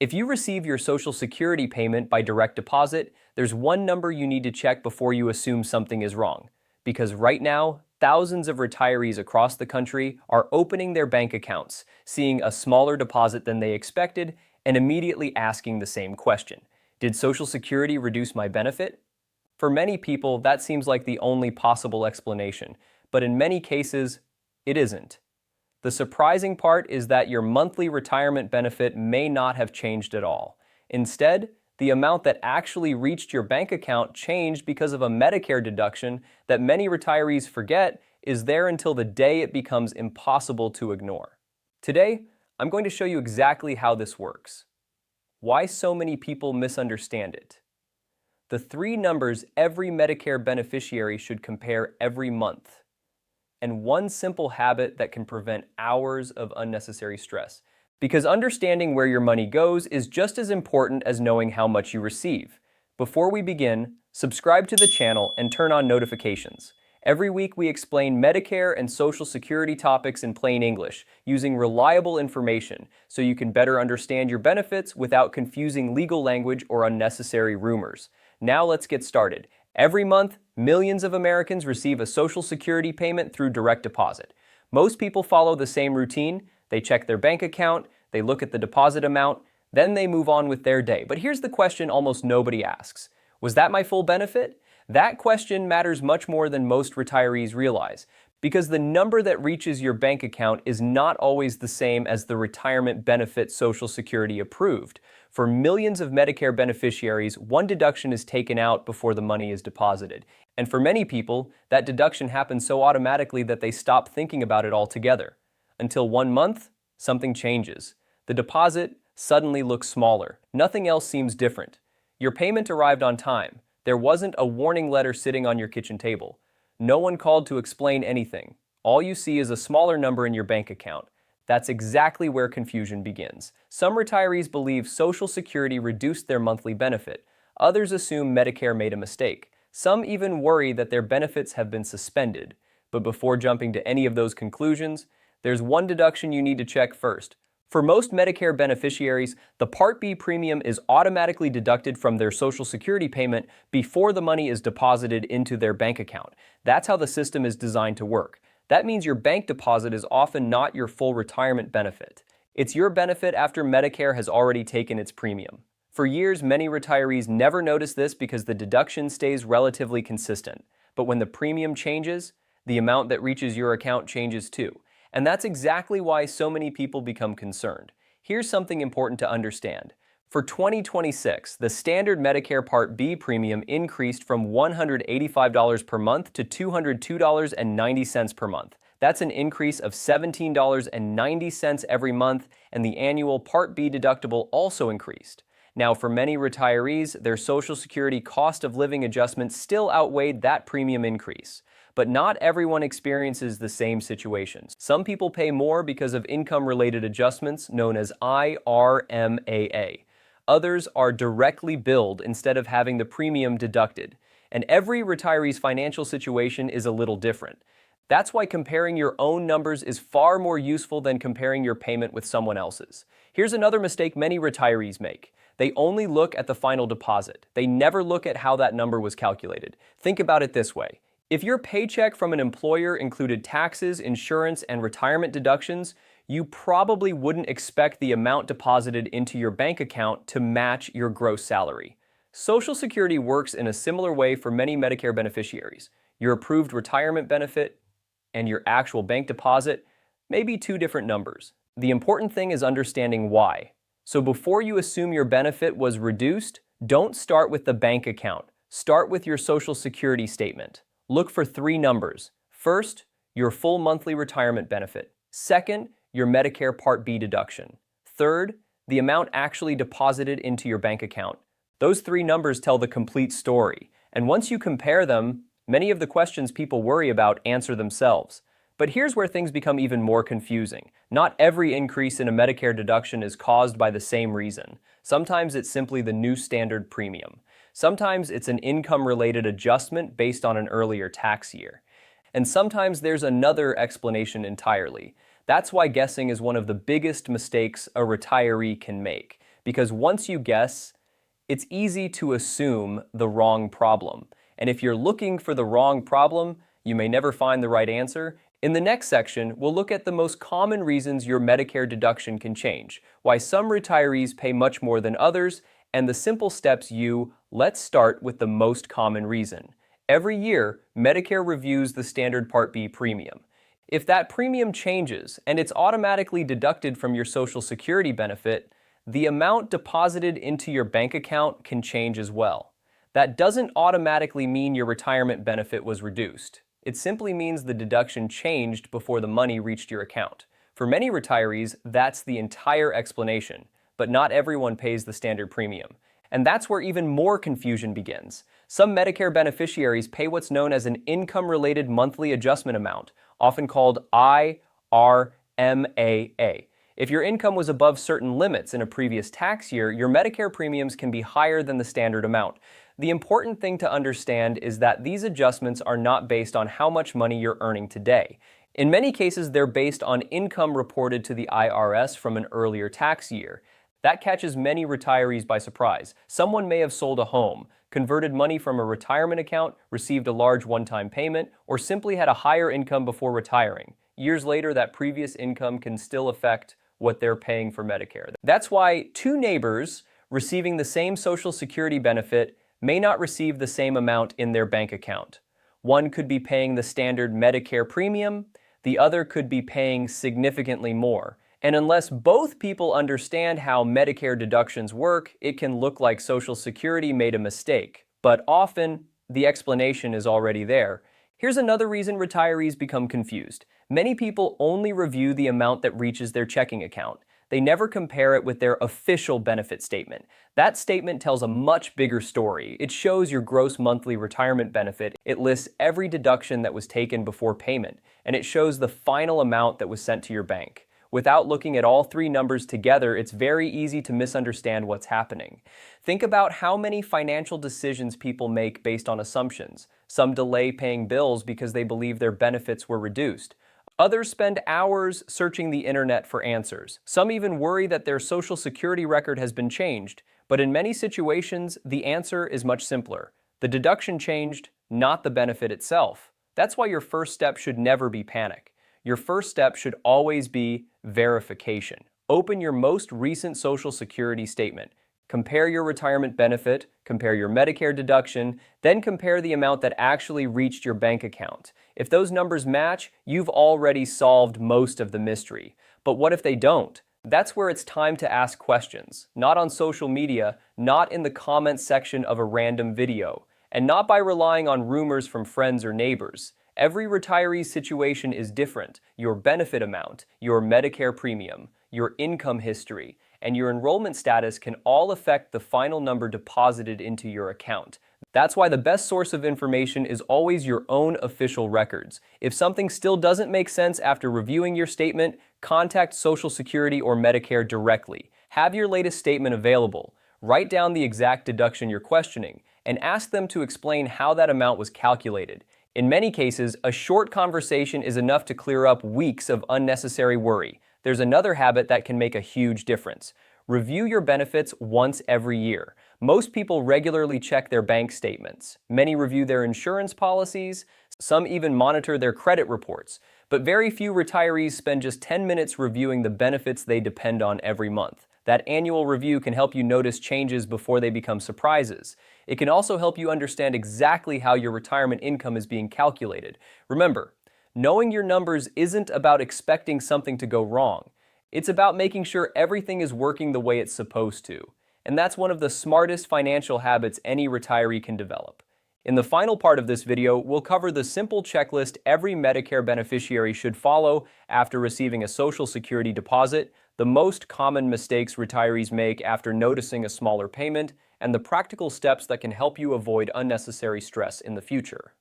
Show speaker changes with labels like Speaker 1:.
Speaker 1: If you receive your Social Security payment by direct deposit, there's one number you need to check before you assume something is wrong. Because right now, thousands of retirees across the country are opening their bank accounts, seeing a smaller deposit than they expected, and immediately asking the same question. Did Social Security reduce my benefit? For many people, that seems like the only possible explanation, but in many cases, it isn't. The surprising part is that your monthly retirement benefit may not have changed at all. Instead, the amount that actually reached your bank account changed because of a Medicare deduction that many retirees forget is there until the day it becomes impossible to ignore. Today, I'm going to show you exactly how this works, why so many people misunderstand it, the three numbers every Medicare beneficiary should compare every month, and one simple habit that can prevent hours of unnecessary stress. Because understanding where your money goes is just as important as knowing how much you receive. Before we begin, subscribe to the channel and turn on notifications. Every week we explain Medicare and Social Security topics in plain English, using reliable information so you can better understand your benefits without confusing legal language or unnecessary rumors. Now let's get started. Every month, millions of Americans receive a Social Security payment through direct deposit. Most people follow the same routine. They check their bank account, they look at the deposit amount, then they move on with their day. But here's the question almost nobody asks. Was that my full benefit? That question matters much more than most retirees realize, because the number that reaches your bank account is not always the same as the retirement benefit Social Security approved. For millions of Medicare beneficiaries, one deduction is taken out before the money is deposited. And for many people, that deduction happens so automatically that they stop thinking about it altogether. Until 1 month, something changes. The deposit suddenly looks smaller. Nothing else seems different. Your payment arrived on time. There wasn't a warning letter sitting on your kitchen table. No one called to explain anything. All you see is a smaller number in your bank account. That's exactly where confusion begins. Some retirees believe Social Security reduced their monthly benefit. Others assume Medicare made a mistake. Some even worry that their benefits have been suspended. But before jumping to any of those conclusions, there's one deduction you need to check first. For most Medicare beneficiaries, the Part B premium is automatically deducted from their Social Security payment before the money is deposited into their bank account. That's how the system is designed to work. That means your bank deposit is often not your full retirement benefit. It's your benefit after Medicare has already taken its premium. For years, many retirees never notice this because the deduction stays relatively consistent. But when the premium changes, the amount that reaches your account changes too. And that's exactly why so many people become concerned. Here's something important to understand. For 2026, the standard Medicare Part B premium increased from $185 per month to $202.90 per month. That's an increase of $17.90 every month, and the annual Part B deductible also increased. Now, for many retirees, their Social Security cost of living adjustment still outweighed that premium increase. But not everyone experiences the same situations. Some people pay more because of income-related adjustments known as IRMAA. Others are directly billed instead of having the premium deducted. And every retiree's financial situation is a little different. That's why comparing your own numbers is far more useful than comparing your payment with someone else's. Here's another mistake many retirees make. They only look at the final deposit. They never look at how that number was calculated. Think about it this way. If your paycheck from an employer included taxes, insurance, and retirement deductions, you probably wouldn't expect the amount deposited into your bank account to match your gross salary. Social Security works in a similar way for many Medicare beneficiaries. Your approved retirement benefit and your actual bank deposit may be two different numbers. The important thing is understanding why. So before you assume your benefit was reduced, don't start with the bank account. Start with your Social Security statement. Look for three numbers. First, your full monthly retirement benefit. Second, your Medicare Part B deduction. Third, the amount actually deposited into your bank account. Those three numbers tell the complete story. And once you compare them, many of the questions people worry about answer themselves. But here's where things become even more confusing. Not every increase in a Medicare deduction is caused by the same reason. Sometimes it's simply the new standard premium. Sometimes it's an income-related adjustment based on an earlier tax year. And sometimes there's another explanation entirely. That's why guessing is one of the biggest mistakes a retiree can make. because once you guess, it's easy to assume the wrong problem. And if you're looking for the wrong problem, you may never find the right answer. In the next section, we'll look at the most common reasons your Medicare deduction can change, why some retirees pay much more than others, and the simple steps let's start with the most common reason. Every year, Medicare reviews the standard Part B premium. If that premium changes and it's automatically deducted from your Social Security benefit, the amount deposited into your bank account can change as well. That doesn't automatically mean your retirement benefit was reduced. It simply means the deduction changed before the money reached your account. For many retirees, that's the entire explanation, but not everyone pays the standard premium. And that's where even more confusion begins. Some Medicare beneficiaries pay what's known as an income-related monthly adjustment amount, often called IRMAA. If your income was above certain limits in a previous tax year, your Medicare premiums can be higher than the standard amount. The important thing to understand is that these adjustments are not based on how much money you're earning today. In many cases, they're based on income reported to the IRS from an earlier tax year. That catches many retirees by surprise. Someone may have sold a home, converted money from a retirement account, received a large one-time payment, or simply had a higher income before retiring. Years later, that previous income can still affect what they're paying for Medicare. That's why two neighbors receiving the same Social Security benefit may not receive the same amount in their bank account. One could be paying the standard Medicare premium, the other could be paying significantly more. And unless both people understand how Medicare deductions work, it can look like Social Security made a mistake. But often, the explanation is already there. Here's another reason retirees become confused. Many people only review the amount that reaches their checking account. They never compare it with their official benefit statement. That statement tells a much bigger story. It shows your gross monthly retirement benefit. It lists every deduction that was taken before payment, and it shows the final amount that was sent to your bank. Without looking at all three numbers together, it's very easy to misunderstand what's happening. Think about how many financial decisions people make based on assumptions. Some delay paying bills because they believe their benefits were reduced. Others spend hours searching the internet for answers. Some even worry that their Social Security record has been changed. But in many situations, the answer is much simpler. The deduction changed, not the benefit itself. That's why your first step should never be panic. Your first step should always be verification. Open your most recent Social Security statement. Compare your retirement benefit, compare your Medicare deduction, then compare the amount that actually reached your bank account. If those numbers match, you've already solved most of the mystery. But what if they don't? That's where it's time to ask questions. Not on social media, not in the comments section of a random video, and not by relying on rumors from friends or neighbors. Every retiree's situation is different. Your benefit amount, your Medicare premium, your income history, and your enrollment status can all affect the final number deposited into your account. That's why the best source of information is always your own official records. If something still doesn't make sense after reviewing your statement, contact Social Security or Medicare directly. Have your latest statement available. Write down the exact deduction you're questioning, and ask them to explain how that amount was calculated. In many cases, a short conversation is enough to clear up weeks of unnecessary worry. There's another habit that can make a huge difference. Review your benefits once every year. Most people regularly check their bank statements. Many review their insurance policies. Some even monitor their credit reports. But very few retirees spend just 10 minutes reviewing the benefits they depend on every month. That annual review can help you notice changes before they become surprises. It can also help you understand exactly how your retirement income is being calculated. Remember, knowing your numbers isn't about expecting something to go wrong. It's about making sure everything is working the way it's supposed to. And that's one of the smartest financial habits any retiree can develop. In the final part of this video, we'll cover the simple checklist every Medicare beneficiary should follow after receiving a Social Security deposit, the most common mistakes retirees make after noticing a smaller payment, and the practical steps that can help you avoid unnecessary stress in the future.